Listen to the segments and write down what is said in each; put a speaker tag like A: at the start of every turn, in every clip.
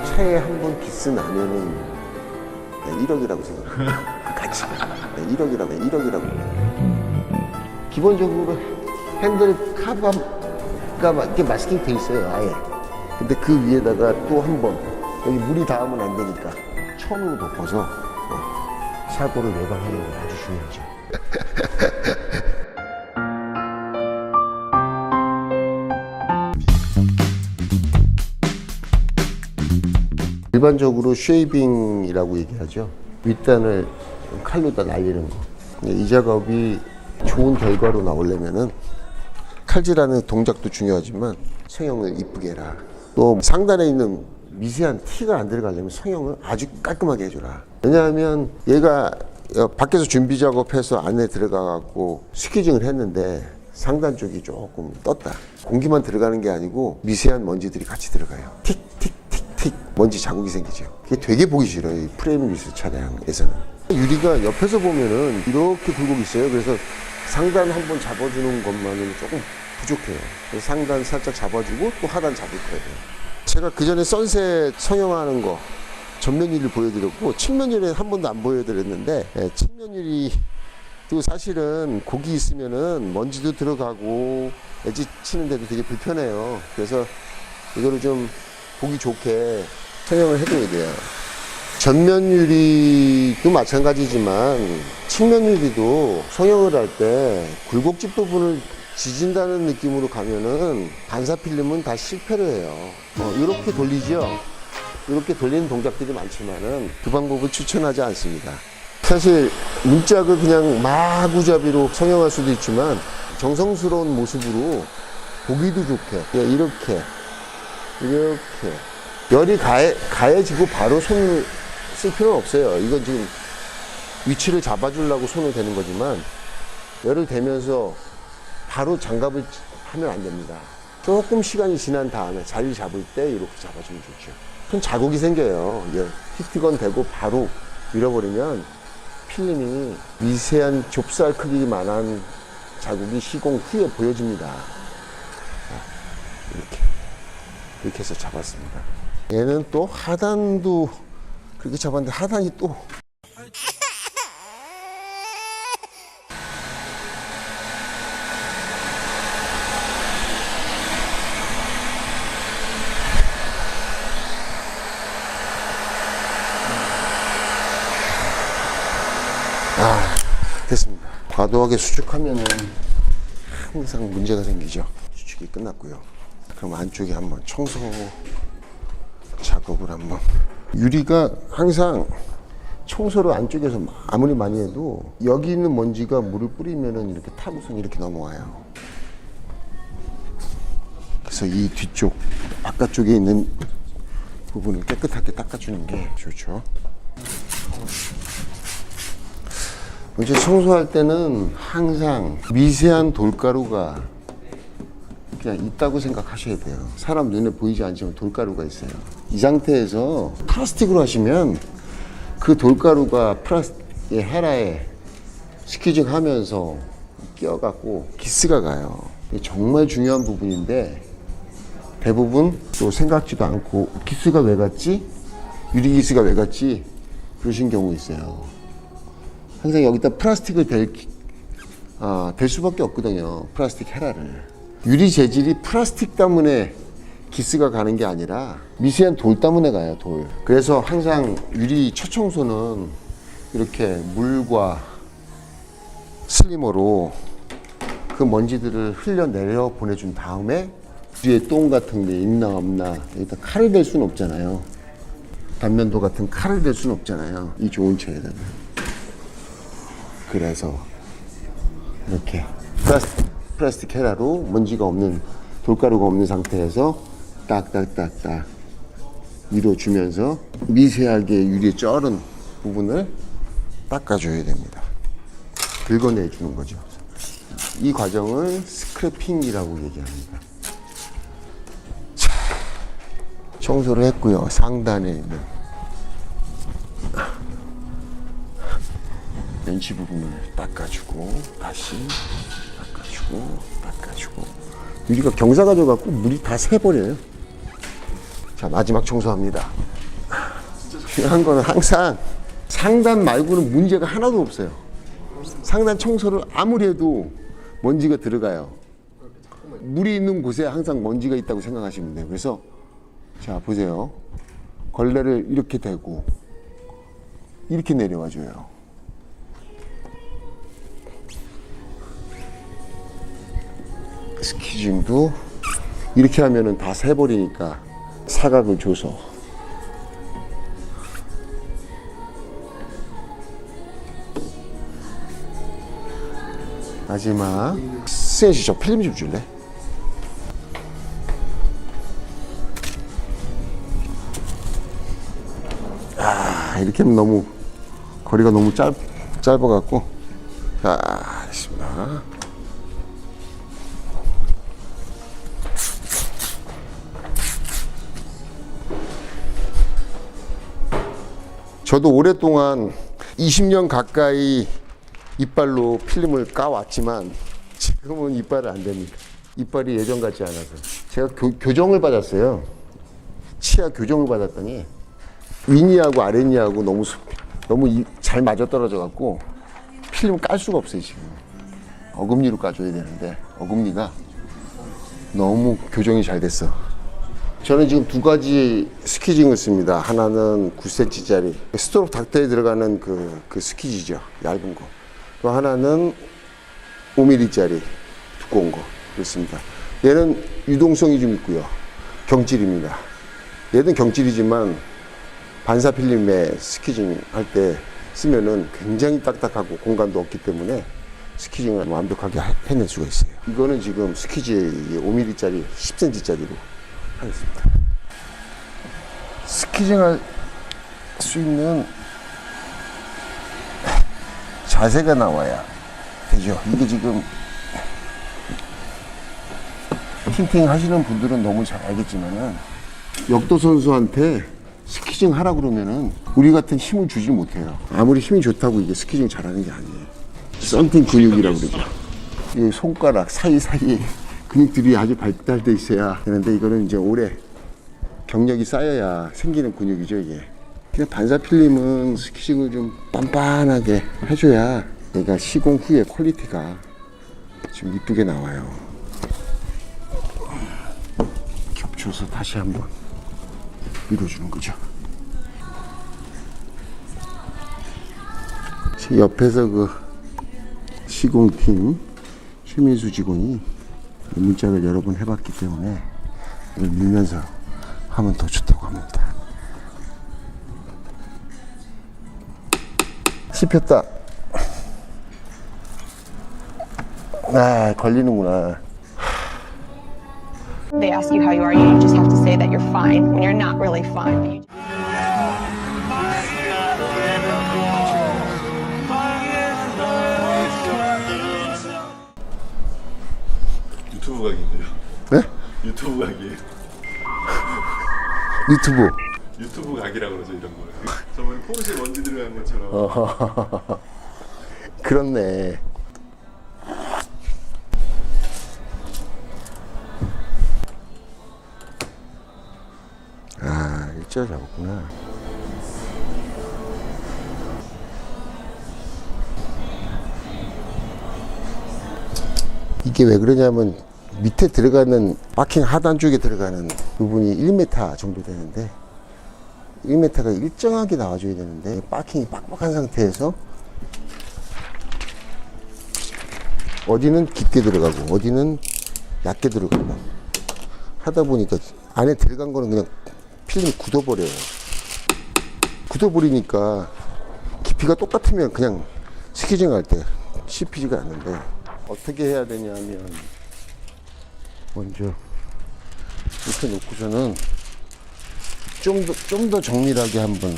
A: 차에 한 번 기스 나면은 1억이라고 생각해요. 그 가치. 1억이라고. 기본적으로 핸들 카바가 이렇게 마스킹 돼 있어요, 아예. 근데 그 위에다가 또 한 번, 여기 물이 닿으면 안 되니까 천으로 덮어서 사고를 예방하는 게 아주 중요하죠. 일반적으로 쉐이빙이라고 얘기하죠. 윗단을 칼로다 날리는 거. 이 작업이 좋은 결과로 나오려면은 칼질하는 동작도 중요하지만 성형을 이쁘게 해라. 또 상단에 있는 미세한 티가 안 들어가려면 성형을 아주 깔끔하게 해줘라. 왜냐하면 얘가 밖에서 준비 작업해서 안에 들어가갖고 스퀴징을 했는데 상단 쪽이 조금 떴다. 공기만 들어가는 게 아니고 미세한 먼지들이 같이 들어가요. 틱틱틱틱 먼지 자국이 생기죠. 그게 되게 보기 싫어요. 이 프레임리스 차량에서는. 유리가 옆에서 보면은 이렇게 굴곡 있어요. 그래서 상단 한번 잡아주는 것만은 조금 부족해요. 그래서 상단 살짝 잡아주고 또 하단 잡을 거예요. 제가 그 전에 선셋 성형하는 거 전면 유리를 보여드렸고 측면 유리는 한 번도 안 보여드렸는데 측면 유리도 사실은 곡이 있으면은 먼지도 들어가고 엣지 치는데도 되게 불편해요. 그래서 이거를 좀 보기 좋게 성형을 해줘야 돼요. 전면 유리도 마찬가지지만 측면 유리도 성형을 할 때 굴곡집 부분을 지진다는 느낌으로 가면은 반사 필름은 다 실패를 해요. 이렇게 돌리죠. 이렇게 돌리는 동작들이 많지만은 그 방법을 추천하지 않습니다. 사실 문짝을 그냥 마구잡이로 성형할 수도 있지만 정성스러운 모습으로 보기도 좋게 이렇게 열이 가해지고 바로 손을 쓸 필요는 없어요. 이건 지금 위치를 잡아주려고 손을 대는 거지만 열을 대면서 바로 장갑을 하면 안 됩니다. 조금 시간이 지난 다음에 자리 잡을 때 이렇게 잡아주면 좋죠. 손 자국이 생겨요. 히트건 대고 바로 밀어버리면 필름이 미세한 좁쌀 크기만한 자국이 시공 후에 보여집니다. 이렇게 해서 잡았습니다. 얘는 또 하단도 그렇게 잡았는데 하단이 또 됐습니다. 과도하게 수축하면은 항상 문제가 생기죠. 수축이 끝났고요. 그럼 안쪽에 한번 청소 작업을 한번. 유리가 항상 청소를 안쪽에서 아무리 많이 해도 여기 있는 먼지가 물을 뿌리면은 이렇게 타고선 이렇게 넘어와요. 그래서 이 뒤쪽 바깥쪽에 있는 부분을 깨끗하게 닦아주는 게 좋죠. 이제 청소할 때는 항상 미세한 돌가루가 그냥 있다고 생각하셔야 돼요. 사람 눈에 보이지 않지만 돌가루가 있어요. 이 상태에서 플라스틱으로 하시면 그 돌가루가 플라스틱의 헤라에 스퀴징 하면서 끼어갖고 기스가 가요. 이게 정말 중요한 부분인데 대부분 또 생각지도 않고 기스가 왜 갔지? 유리기스가 왜 갔지? 그러신 경우 있어요. 항상 여기다 플라스틱을 댈 수밖에 없거든요. 플라스틱 헤라를. 유리 재질이 플라스틱 때문에 기스가 가는 게 아니라 미세한 돌 때문에 가요, 돌. 그래서 항상 유리 첫 청소는 이렇게 물과 슬리머로 그 먼지들을 흘려내려 보내준 다음에 뒤에 똥 같은 게 있나 없나 여기다 칼을 댈 수는 없잖아요. 단면도 같은 칼을 댈 수는 없잖아요. 이 좋은 차에다가. 그래서 이렇게 플라스틱 헤라로 먼지가 없는 돌가루가 없는 상태에서 딱딱딱딱 밀어주면서 미세하게 유리에 쩔은 부분을 닦아줘야 됩니다. 긁어내주는 거죠. 이 과정을 스크래핑이라고 얘기합니다. 자, 청소를 했고요. 상단에 있는 벤치 부분을 닦아주고 다시 닦아주고 유리가 경사 가져갖고 물이 다 새버려요. 자, 마지막 청소합니다. 중요한 거는 항상 상단 말고는 문제가 하나도 없어요. 상단 청소를 아무리 해도 먼지가 들어가요. 물이 있는 곳에 항상 먼지가 있다고 생각하시면 돼요. 그래서 자, 보세요. 걸레를 이렇게 대고 이렇게 내려와줘요. 스키징도 이렇게 하면은 다 새버리니까 사각을 줘서 마지막 스엔씨 저 필름 좀 줄래? 아, 이렇게 하면 너무 거리가 너무 짧아갖고. 자, 알겠습니다. 저도 오랫동안 20년 가까이 이빨로 필름을 까왔지만 지금은 이빨은 안 됩니다. 이빨이 예전 같지 않아서. 제가 교정을 받았어요. 치아 교정을 받았더니 윗니하고 아랫니하고 너무 잘 맞아떨어져 갖고 필름 깔 수가 없어요. 지금 어금니로 까줘야 되는데 어금니가 너무 교정이 잘 됐어. 저는 지금 두 가지 스키징을 씁니다. 하나는 9cm짜리 스토록 닥터에 들어가는 그 스키지죠, 얇은 거. 또 하나는 5mm짜리 두꺼운 거 그렇습니다. 얘는 유동성이 좀 있고요, 경질입니다. 얘는 경질이지만 반사 필름에 스키징 할 때 쓰면은 굉장히 딱딱하고 공간도 없기 때문에 스키징을 완벽하게 해낼 수가 있어요. 이거는 지금 스키지 5mm짜리 10cm짜리로 하겠습니다. 스키징 할 수 있는 자세가 나와야 되죠. 이게 지금 팅팅 하시는 분들은 너무 잘 알겠지만은 역도 선수한테 스키징 하라 그러면은 우리 같은 힘을 주지 못해요. 아무리 힘이 좋다고 이게 스키징 잘하는 게 아니에요. 썬팅 근육이라고 그러죠. 이 손가락 사이사이에 근육들이 아주 발달돼 있어야 되는데 이거는 이제 오래 경력이 쌓여야 생기는 근육이죠, 이게. 그냥 반사 필름은 스키징을 좀 빤빤하게 해줘야 얘가 시공 후에 퀄리티가 좀 이쁘게 나와요. 겹쳐서 다시 한번 밀어주는 거죠. 제 옆에서 그 시공팀 최민수 직원이 문짝을 여러 번 해봤기 때문에 이걸 밀면서 하면 더 좋다고 합니다. 씹혔다. 아, 걸리는구나.
B: They ask you how you are, you just have to say that you're fine when you're not really fine.
C: 유튜브 각인데요.
A: 네?
C: 유튜브 각이에요.
A: 유튜브
C: 각이라고 그러죠, 이런 거를. 저번에 포르쉐 먼지 들어간 것처럼.
A: 그렇네. 아, 일자로 잡았구나. 이게 왜 그러냐면 밑에 들어가는 바킹 하단 쪽에 들어가는 부분이 1m 정도 되는데 1m가 일정하게 나와줘야 되는데 바킹이 빡빡한 상태에서 어디는 깊게 들어가고 어디는 얕게 들어가고 하다 보니까 안에 들어간 거는 그냥 필름이 굳어버려요. 굳어버리니까 깊이가 똑같으면 그냥 스키징 할 때 씹히지가 않는데 어떻게 해야 되냐면 먼저 이렇게 놓고서는 좀 더 정밀하게 한번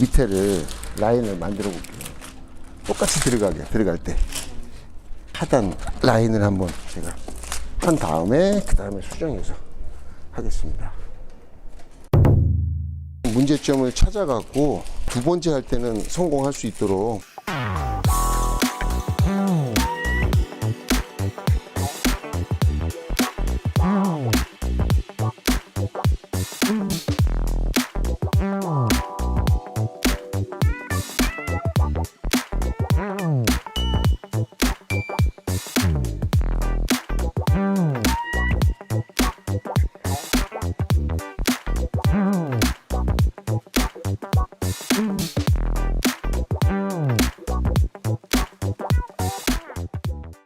A: 밑에를 라인을 만들어 볼게요. 똑같이 들어갈 때 하단 라인을 한번 제가 한 다음에 그 다음에 수정해서 하겠습니다. 문제점을 찾아갖고 두 번째 할 때는 성공할 수 있도록